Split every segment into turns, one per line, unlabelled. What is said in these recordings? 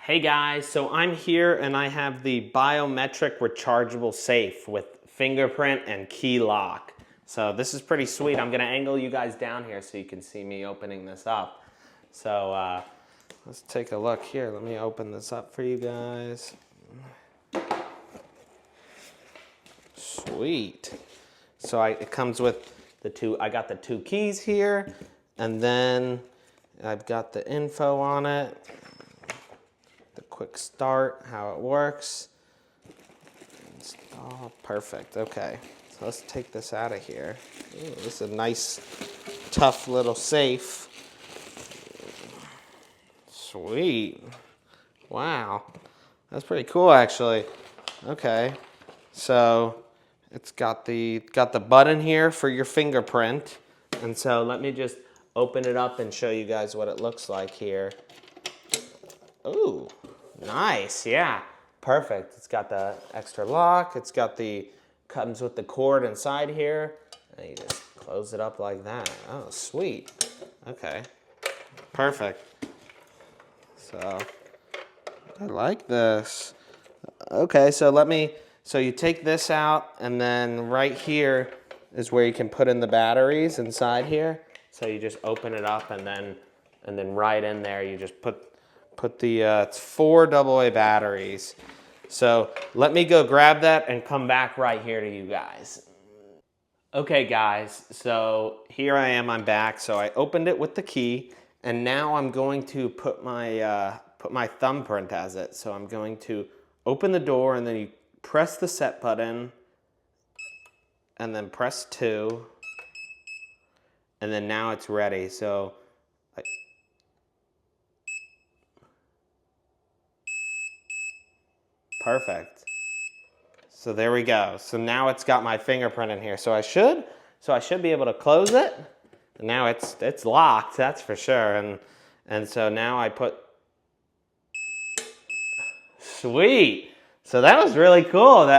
Hey guys, so I'm here and I have the Biometric rechargeable safe with fingerprint and key lock. So this is pretty sweet. I'm gonna angle you guys down here so you can see me opening this up. So let's take a look here. Let me open this up for you guys. Sweet. So it comes with I got the two keys here, and then I've got the info on it. Quick start, how it works. Oh, perfect. Okay, so let's take this out of here. Ooh, this is a nice, tough little safe. Sweet. Wow, that's pretty cool, actually. Okay, so it's got the button here for your fingerprint, and so let me just open it up and show you guys what it looks like here. Ooh. Nice, yeah, perfect. It's got the extra lock. It's got comes with the cord inside here. And you just close it up like that. Oh, sweet. Okay, perfect. So, I like this. Okay, so so you take this out, and then right here is where you can put in the batteries inside here. So you just open it up, and then right in there you just put the, it's 4 AA batteries. So let me go grab that and come back right here to you guys. Okay guys, so here I am, I'm back. So I opened it with the key, and now I'm going to put my thumbprint as it. So I'm going to open the door, and then you press the set button, and then press 2, and then now it's ready. So perfect. So there we go. So now it's got my fingerprint in here. So I should be able to close it. And now it's locked, that's for sure. And so now I put, sweet. So that was really cool.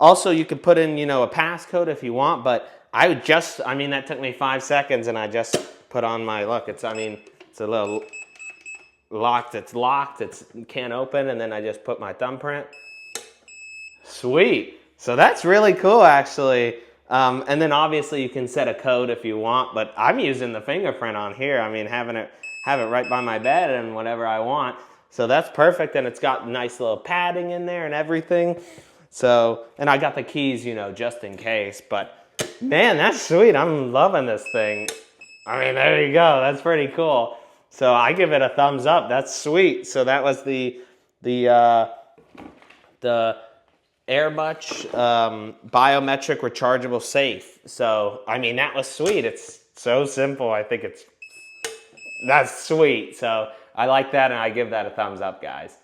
Also you could put in, a passcode if you want, but that took me 5 seconds, and I just put on my, look, it's a little locked, it can't open, and then I just put my thumbprint. Sweet. So that's really cool, actually. And then obviously you can set a code if you want, but I'm using the fingerprint on here. have it right by my bed and whatever I want. So that's perfect, and it's got nice little padding in there and everything. So, and I got the keys, just in case, but man, that's sweet. I'm loving this thing. There you go. That's pretty cool. So I give it a thumbs up. That's sweet. So that was the AirMuch Biometric rechargeable safe. So that was sweet. It's so simple. I think that's sweet. So I like that, and I give that a thumbs up, guys.